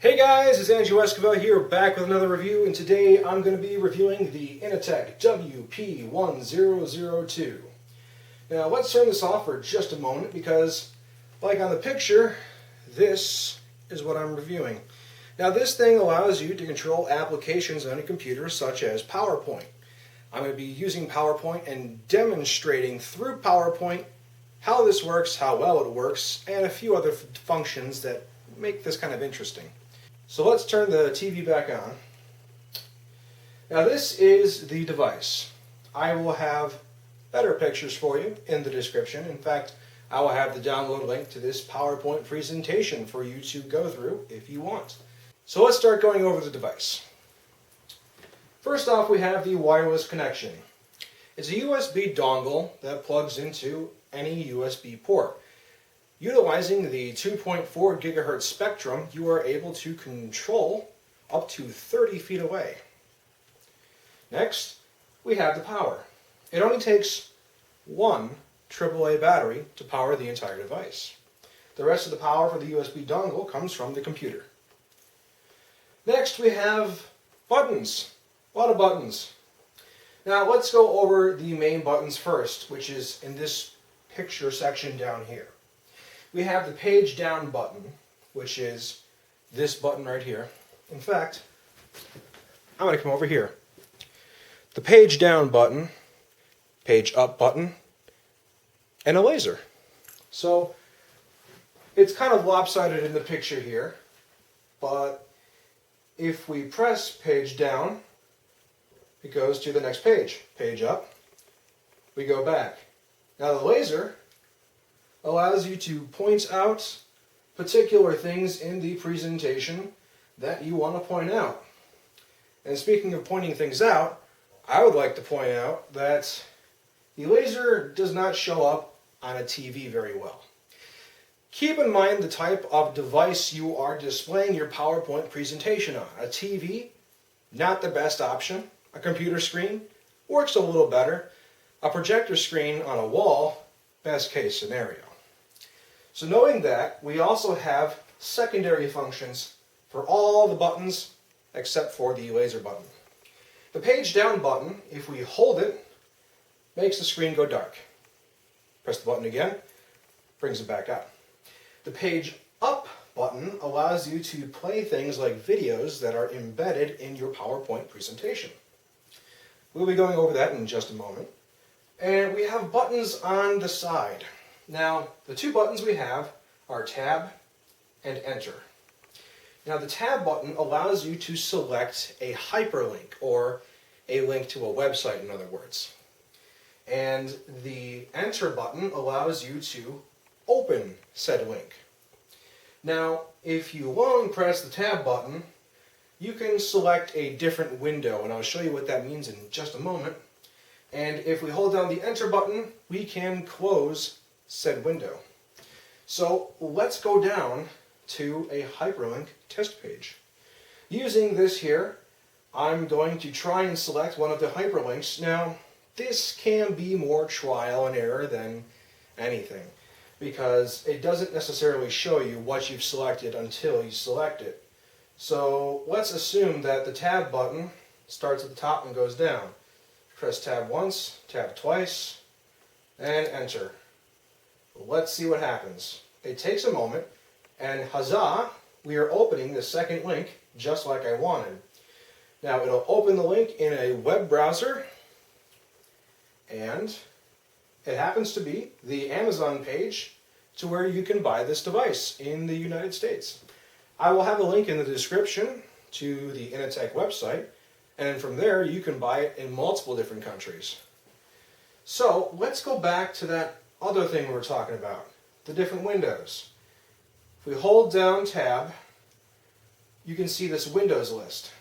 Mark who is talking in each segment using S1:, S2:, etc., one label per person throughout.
S1: Hey guys, it's Andrew Esquivel here, back with another review, and today I'm going to be reviewing the Inateck WP1002. Now let's turn this off for just a moment because, like on the picture, this is what I'm reviewing. Now this thing allows you to control applications on a computer such as PowerPoint. I'm going to be using PowerPoint and demonstrating through PowerPoint how this works, how well it works, and a few other functions that make this kind of interesting. So let's turn the TV back on. Now this is the device. I will have better pictures for you in the description. In fact, I will have the download link to this PowerPoint presentation for you to go through if you want. So let's start going over the device. First off, we have the wireless connection. It's a USB dongle that plugs into any USB port. Utilizing the 2.4 gigahertz spectrum, you are able to control up to 30 feet away. Next, we have the power. It only takes one AAA battery to power the entire device. The rest of the power for the USB dongle comes from the computer. Next, we have buttons. A lot of buttons. Now, let's go over the main buttons first, which is in this picture section down here. We have the page down button, which is this button right here. In fact, I'm going to come over here. The page down button, page up button, and a laser. So it's kind of lopsided in the picture here, but if we press page down, it goes to the next page. Page up, we go back. Now the laser allows you to point out particular things in the presentation that you want to point out. And speaking of pointing things out, I would like to point out that the laser does not show up on a TV very well. Keep in mind the type of device you are displaying your PowerPoint presentation on. A TV, not the best option. A computer screen works a little better. A projector screen on a wall, best case scenario. So knowing that, we also have secondary functions for all the buttons except for the laser button. The page down button, if we hold it, makes the screen go dark. Press the button again, brings it back up. The page up button allows you to play things like videos that are embedded in your PowerPoint presentation. We'll be going over that in just a moment. And we have buttons on the side. Now, the two buttons we have are Tab and Enter. Now, the Tab button allows you to select a hyperlink, or a link to a website, in other words. And the Enter button allows you to open said link. Now, if you long press the Tab button, you can select a different window, and I'll show you what that means in just a moment. And if we hold down the Enter button, we can close said window. So let's go down to a hyperlink test page. Using this here, I'm going to try and select one of the hyperlinks. Now, this can be more trial and error than anything, because it doesn't necessarily show you what you've selected until you select it. So let's assume that the Tab button starts at the top and goes down. Press Tab once, Tab twice, and Enter. Let's see what happens. It takes a moment, and huzzah, we are opening the second link just like I wanted. Now it'll open the link in a web browser, and it happens to be the Amazon page to where you can buy this device in the United States. I will have a link in the description to the Inateck website, and from there you can buy it in multiple different countries. So let's go back to that other thing we were talking about, the different windows. If we hold down Tab, you can see this Windows list.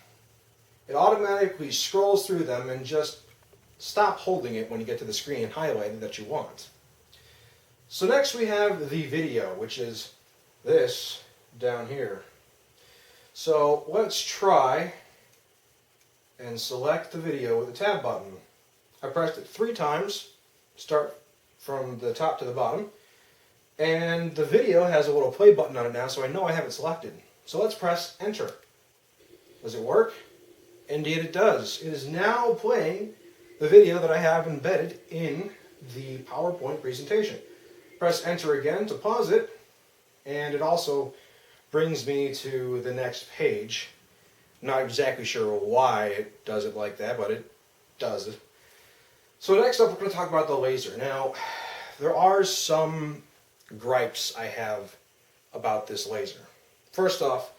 S1: It automatically scrolls through them and just stop holding it when you get to the screen highlighted that you want. So next we have the video, which is this down here. So let's try and select the video with the Tab button. I pressed it 3 times, start from the top to the bottom, and the video has a little play button on it now, so I know I have it selected. So let's press enter. Does it work? Indeed it does. It is now playing the video that I have embedded in the PowerPoint presentation. Press enter again to pause it, and it also brings me to the next page. Not exactly sure why it does it like that, but it does it. So next up we're going to talk about the laser. Now, there are some gripes I have about this laser. First off,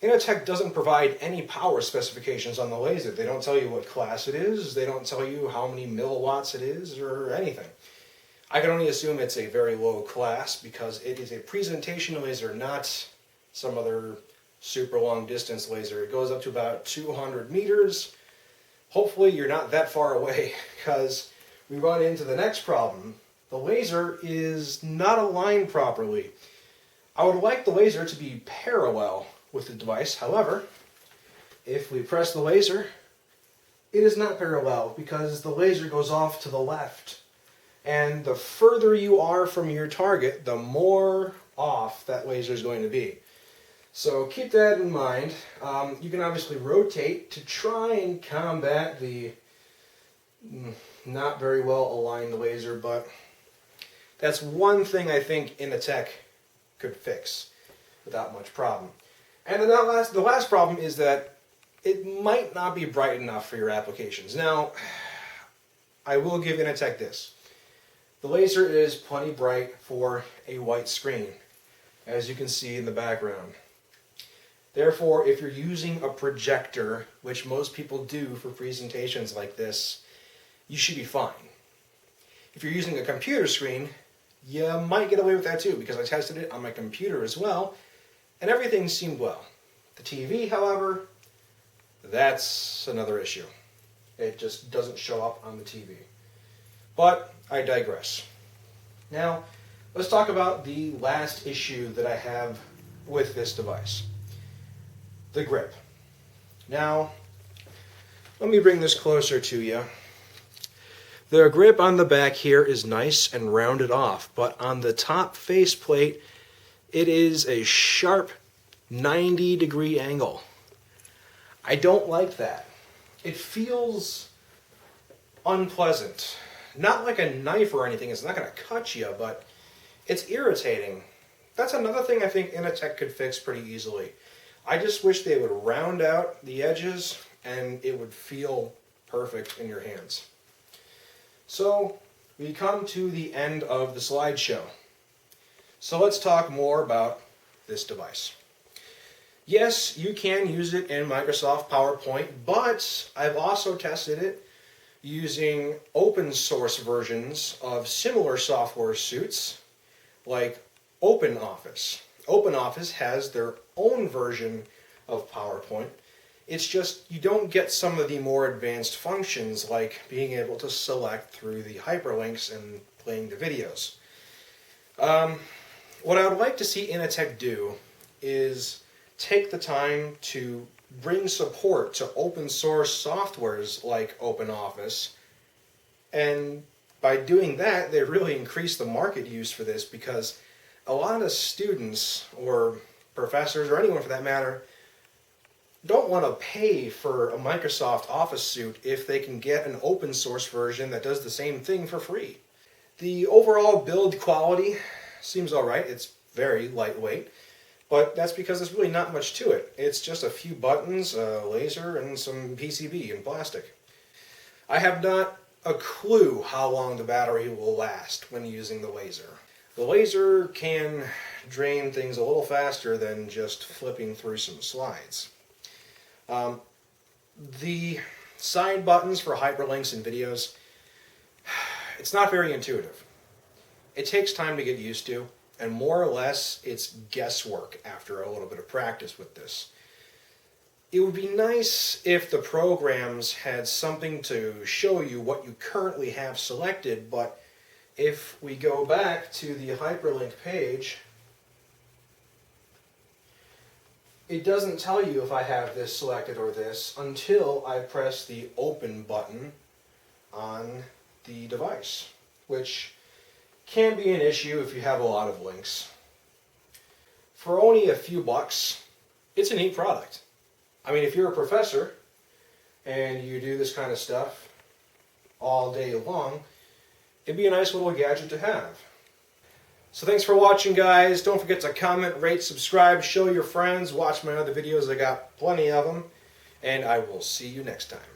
S1: Inateck doesn't provide any power specifications on the laser. They don't tell you what class it is, they don't tell you how many milliwatts it is, or anything. I can only assume it's a very low class because it is a presentation laser, not some other super long distance laser. It goes up to about 200 meters. Hopefully you're not that far away, because we run into the next problem. The laser is not aligned properly. I would like the laser to be parallel with the device. However, if we press the laser, it is not parallel because the laser goes off to the left. And the further you are from your target, the more off that laser is going to be. So keep that in mind. You can obviously rotate to try and combat the not very well aligned laser, but that's one thing I think Inateck could fix without much problem. And then the last problem is that it might not be bright enough for your applications. Now, I will give Inateck this. The laser is plenty bright for a white screen, as you can see in the background. Therefore, if you're using a projector, which most people do for presentations like this, you should be fine. If you're using a computer screen, you might get away with that too, because I tested it on my computer as well, and everything seemed well. The TV, however, that's another issue. It just doesn't show up on the TV. But I digress. Now, let's talk about the last issue that I have with this device. The grip. Now, let me bring this closer to you. The grip on the back here is nice and rounded off, but on the top faceplate, it is a sharp 90-degree angle. I don't like that. It feels unpleasant. Not like a knife or anything, it's not going to cut you, but it's irritating. That's another thing I think Inateck could fix pretty easily. I just wish they would round out the edges and it would feel perfect in your hands. So we come to the end of the slideshow. So let's talk more about this device. Yes, you can use it in Microsoft PowerPoint, but I've also tested it using open source versions of similar software suites like OpenOffice. OpenOffice has their own version of PowerPoint. It's just you don't get some of the more advanced functions like being able to select through the hyperlinks and playing the videos. What I would like to see Inateck do is take the time to bring support to open source softwares like OpenOffice, and by doing that they really increase the market use for this, because a lot of students or professors or anyone for that matter don't want to pay for a Microsoft Office suite if they can get an open source version that does the same thing for free. The overall build quality seems alright. It's very lightweight, but that's because there's really not much to it. It's just a few buttons, a laser, and some PCB and plastic. I have not a clue how long the battery will last when using the laser. The laser can drain things a little faster than just flipping through some slides. The side buttons for hyperlinks and videos, it's not very intuitive. It takes time to get used to, and more or less it's guesswork after a little bit of practice with this. It would be nice if the programs had something to show you what you currently have selected, but if we go back to the hyperlink page, it doesn't tell you if I have this selected or this until I press the open button on the device, which can be an issue if you have a lot of links. for only a few bucks, it's a neat product. I mean, if you're a professor and you do this kind of stuff all day long, it'd be a nice little gadget to have. So thanks for watching, guys. Don't forget to comment, rate, subscribe, show your friends, watch my other videos. I got plenty of them. And I will see you next time.